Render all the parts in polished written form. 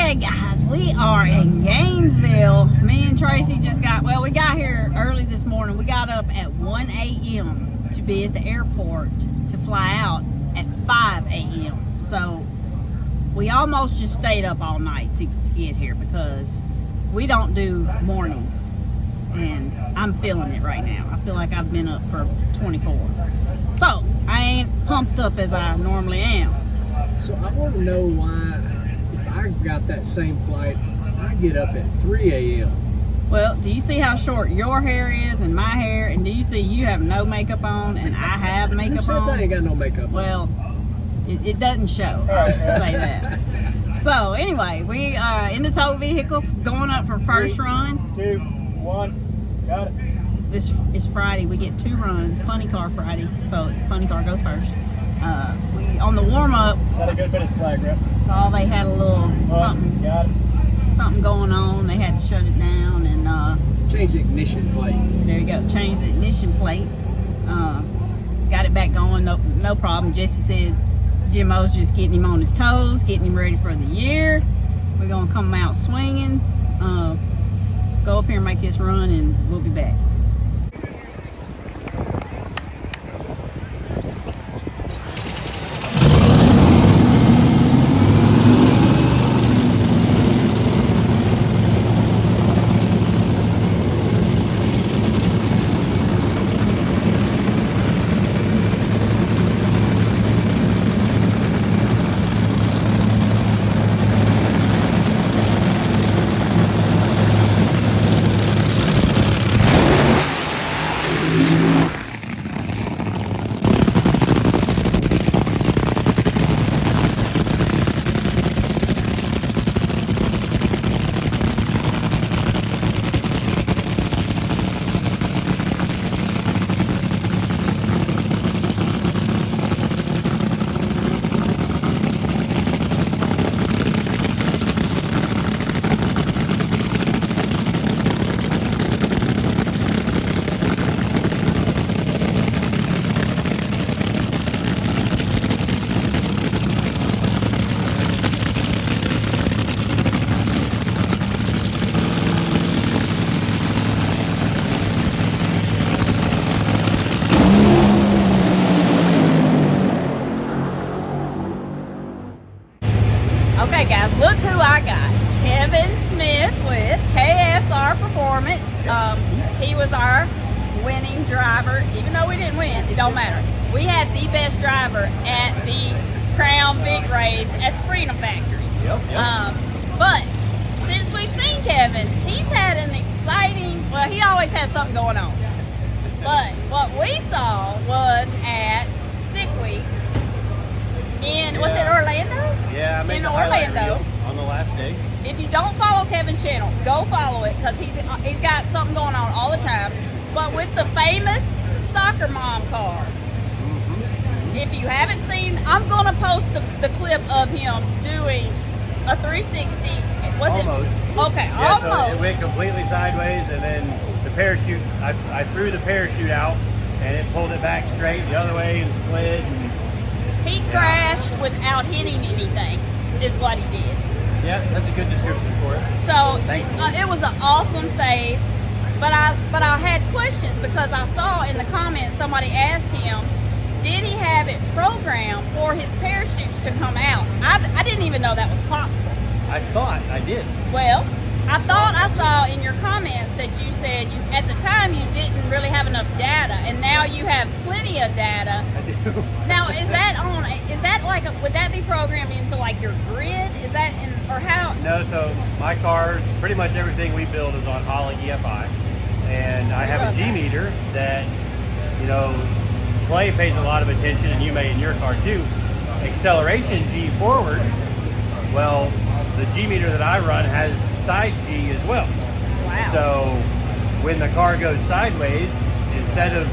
Okay, guys, we are in Gainesville. Me and Tracy just we got here early this morning. We got up at 1 a.m. to be at the airport to fly out at 5 a.m. So we almost just stayed up all night to get here because we don't do mornings. And I'm feeling it right now. I feel like I've been up for 24. So I ain't pumped up as I normally am. So I want to know why, if I got that same flight, I get up at 3 a.m. Well, do you see how short your hair is and my hair? And do you see you have no makeup on and I have makeup Who says on? I ain't got no makeup well, on? it doesn't show. I'll say that. So anyway, we in the tow vehicle going up for first 3, run. 2, 1, got it. This is Friday. We get 2 runs. Funny car Friday, so funny car goes first. We on the warm up. Got a good bit of slag rep. Saw they had a little something going on. They had to shut it down and Change the ignition plate. there you go. Change the ignition plate. Got it back going. No problem. Jesse said Jim O's just getting him on his toes, getting him ready for the year. We're gonna come out swinging. Go up here and make this run, and we'll be back. Okay guys, look who I got. Kevin Smith with KSR Performance. He was our winning driver. Even though we didn't win, it don't matter. We had the best driver at the Crown Big Race at the Freedom Factory. Yep. But since we've seen Kevin, he's had an exciting, well, he always has something going on. But what we saw was at Sick Week was it Orlando? Yeah, I made in the highlight Orlando. reel on the last day. If you don't follow Kevin's channel, go follow it because he's got something going on all the time. But with the famous soccer mom car. If you haven't seen, I'm gonna post the clip of him doing a 360. Almost. Okay, Yeah, almost. so it went completely sideways, and then the parachute, I threw the parachute out, and it pulled it back straight the other way and slid. And he crashed without hitting anything, is what he did. yeah, that's a good description for it. So it was an awesome save, but I had questions because I saw in the comments somebody asked him, did he have it programmed for his parachutes to come out? I didn't even know that was possible. I thought I did. Well, I thought I saw in your comments that you said at the time you didn't really have enough data, and now you have plenty of data. I do. Now, would that be programmed into like your grid? Is that or how? No, so my cars, pretty much everything we build is on Holla EFI, and I have a G meter that, Clay pays a lot of attention, and you may in your car too. Acceleration G forward. Well, the G meter that I run has side G as well. Wow. So when the car goes sideways, instead of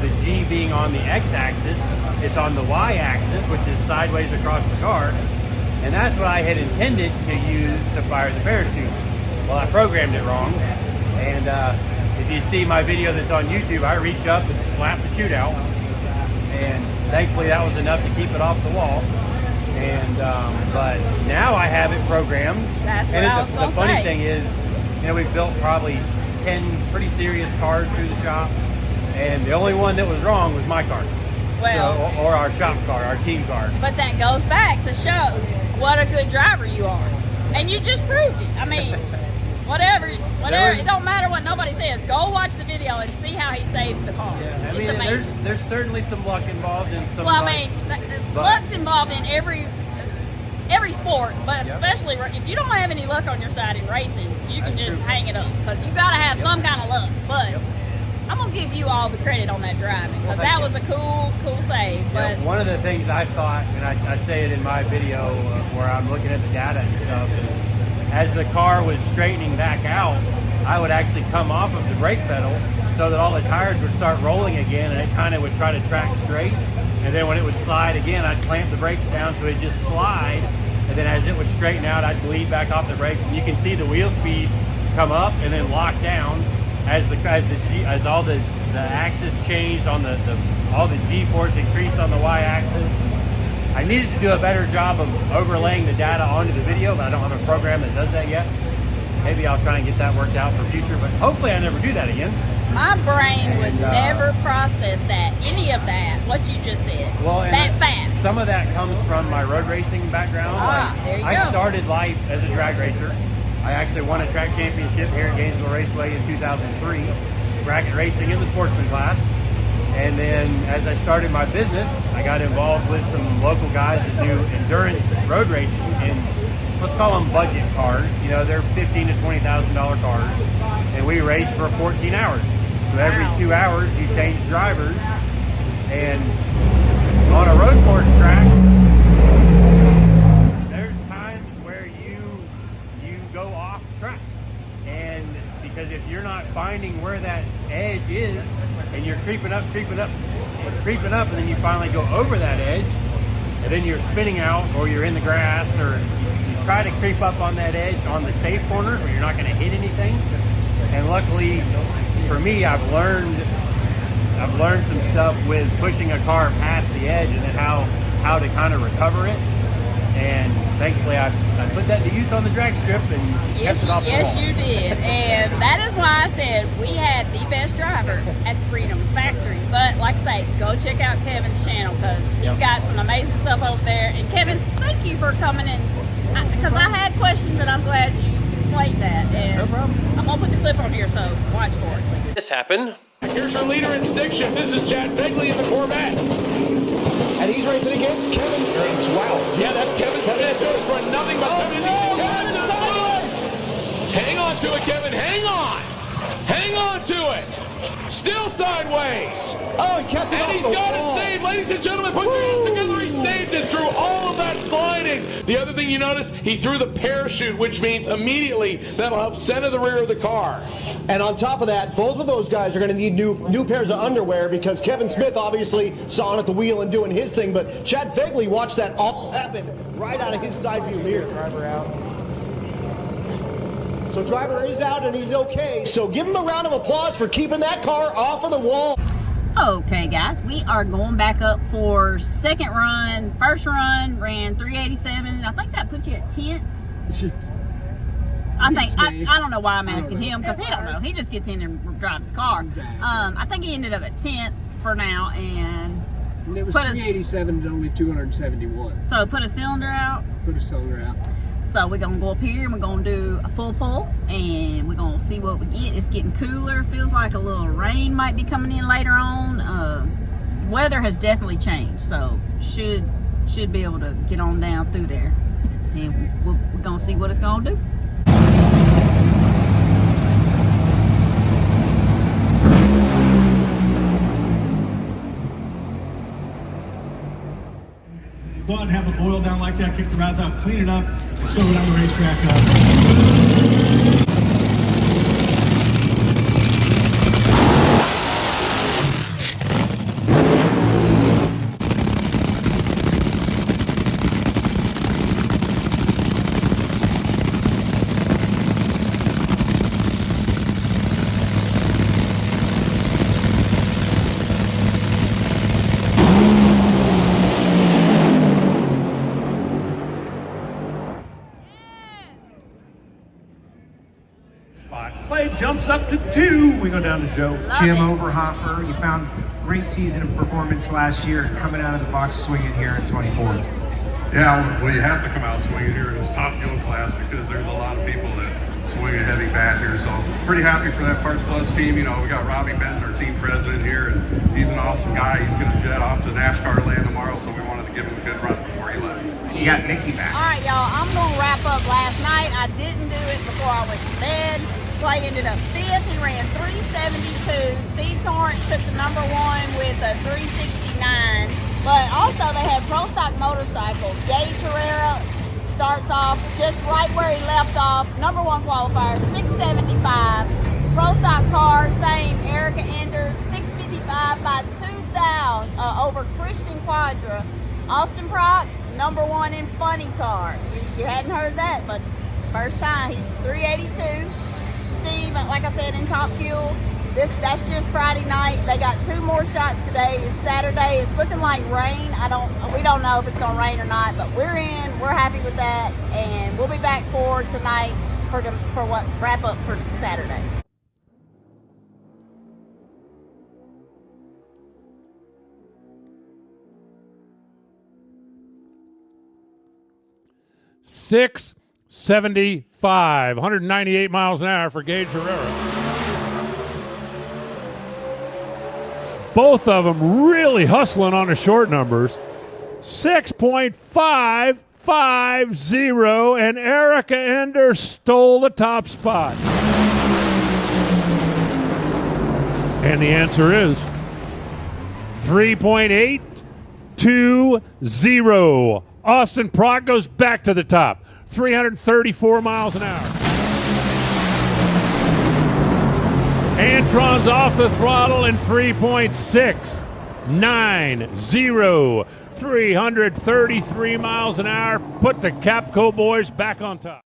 the G being on the X-axis, it's on the Y-axis, which is sideways across the car, and that's what I had intended to use to fire the parachute. Well, I programmed it wrong, and if you see my video that's on YouTube, I reach up and slap the chute out, and thankfully that was enough to keep it off the wall. And but now I have it programmed. That's what and I was the gonna funny say. thing is, you know, we've built probably 10 pretty serious cars through the shop, and the only one that was wrong was my car. Well, or our shop car, our team car. but that goes back to show what a good driver you are. And you just proved it. I mean, whatever, it don't matter what nobody says. Go watch the video and see how he saves the car. Yeah, I mean, it's amazing. there's certainly some luck involved in some. Well, I mean, luck's involved in every sport, but especially if you don't have any luck on your side in racing, you can just hang it up because you got to have some kind of luck. But I'm gonna give you all the credit on that driving because that was a cool save. But one of the things I thought, and I say it in my video where I'm looking at the data and stuff, is as the car was straightening back out, I would actually come off of the brake pedal so that all the tires would start rolling again, and it kind of would try to track straight. And then when it would slide again, I'd clamp the brakes down so it'd just slide. And then as it would straighten out, I'd bleed back off the brakes, and you can see the wheel speed come up and then lock down as all the axis changed on all the G-force increased on the Y-axis. I needed to do a better job of overlaying the data onto the video, but I don't have a program that does that yet. Maybe I'll try and get that worked out for future, but hopefully I never do that again. my brain would never process any of that, what you just said, that fast. Some of that comes from my road racing background. There you I go. started life as a drag racer. I actually won a track championship here at Gainesville Raceway in 2003, bracket racing in the sportsman class. And then as I started my business, I got involved with some local guys that do endurance road racing in, let's call them budget cars. You know, they're $15,000 to $20,000 cars. And we race for 14 hours. So every 2 hours you change drivers. And on a road course track, there's times where you go off track. And because if you're not finding where that edge is, and you're creeping up, and then you finally go over that edge, and then you're spinning out, or you're in the grass, or you try to creep up on that edge on the safe corners where you're not going to hit anything. And luckily for me, I've learned some stuff with pushing a car past the edge, and then how to kind of recover it. And thankfully, I put that to use on the drag strip and kept it off the wall. Yes, you did. And that is why I said we had the best driver at the Freedom Factory. But like I say, go check out Kevin's channel because he's got some amazing stuff over there. And Kevin, thank you for coming in because I had questions and I'm glad you explained that. And no problem. I'm going to put the clip on here, so watch for it. This happened. Here's our leader in stick shift. This is Chad Begley in the Corvette. And he's racing against Kevin. Wow. Yeah, that's Kevin Smith. Goes for nothing but Kevin. Hang on to it, Kevin. Hang on. Hang on to it. Still sideways. Oh, he kept it And off he's the got wall. it saved. Ladies and gentlemen, put your hands together. He saved it through all of that sliding. The other thing you notice, he threw the parachute, which means immediately that'll help center the rear of the car. And on top of that, both of those guys are going to need new pairs of underwear because Kevin Smith obviously sawing at the wheel and doing his thing, but Chad Begley watched that all happen right out of his side view here. Driver out. So driver is out and he's okay. So give him a round of applause for keeping that car off of the wall. Okay, guys, we are going back up for second run. First run ran 387. I think that put you at 10th. I don't know why I'm asking him because he don't know. He just gets in and drives the car. I think he ended up at 10th for now, and it was 387 to only 271. So put a cylinder out. Put a cylinder out. So we're gonna go up here and we're gonna do a full pull, and we're gonna see what we get. It's getting cooler. Feels like a little rain might be coming in later on. Weather has definitely changed, so should be able to get on down through there, and we're gonna see what it's gonna do. Go out and have a boil down like that, kick the rods out, clean it up, let's go down the racetrack. spot. Clay jumps up to 2. We go down to Joe. Jim Overhoffer, you found great season of performance last year, coming out of the box swinging here in 24. Yeah, well, you have to come out swinging here in this top fuel class because there's a lot of people that swing a heavy bat here. So pretty happy for that Parts Plus team. You know, we got Robbie Benton, our team president here, and he's an awesome guy. He's going to jet off to NASCAR land tomorrow, so we wanted to give him a good run before he left. You got Nikki back. All right, y'all, I'm going to wrap up last night. I didn't do it before I went to bed. Clay ended up 5th. He ran 372. Steve Torrance took the number 1 with a 369. But also they had Pro Stock Motorcycles. Gage Herrera starts off just right where he left off. Number 1 qualifier, 675. Pro Stock Cars, same. Erica Enders, 655 by 2,000 over Christian Quadra. Austin Prock, number 1 in Funny Car. You hadn't heard that, but first time. He's 382. Steve, like I said, in Top Fuel. That's just Friday night. They got 2 more shots today. It's Saturday. It's looking like rain. We don't know if it's gonna rain or not, but we're in. We're happy with that, and we'll be back for tonight for what wrap up for Saturday. .675, 198 miles an hour for Gage Herrera. Both of them really hustling on the short numbers. 6.550, and Erica Ender stole the top spot. And the answer is 3.820. Austin Prock goes back to the top. 334 miles an hour. Antron's off the throttle in 3.690. 333 miles an hour. Put the Capco boys back on top.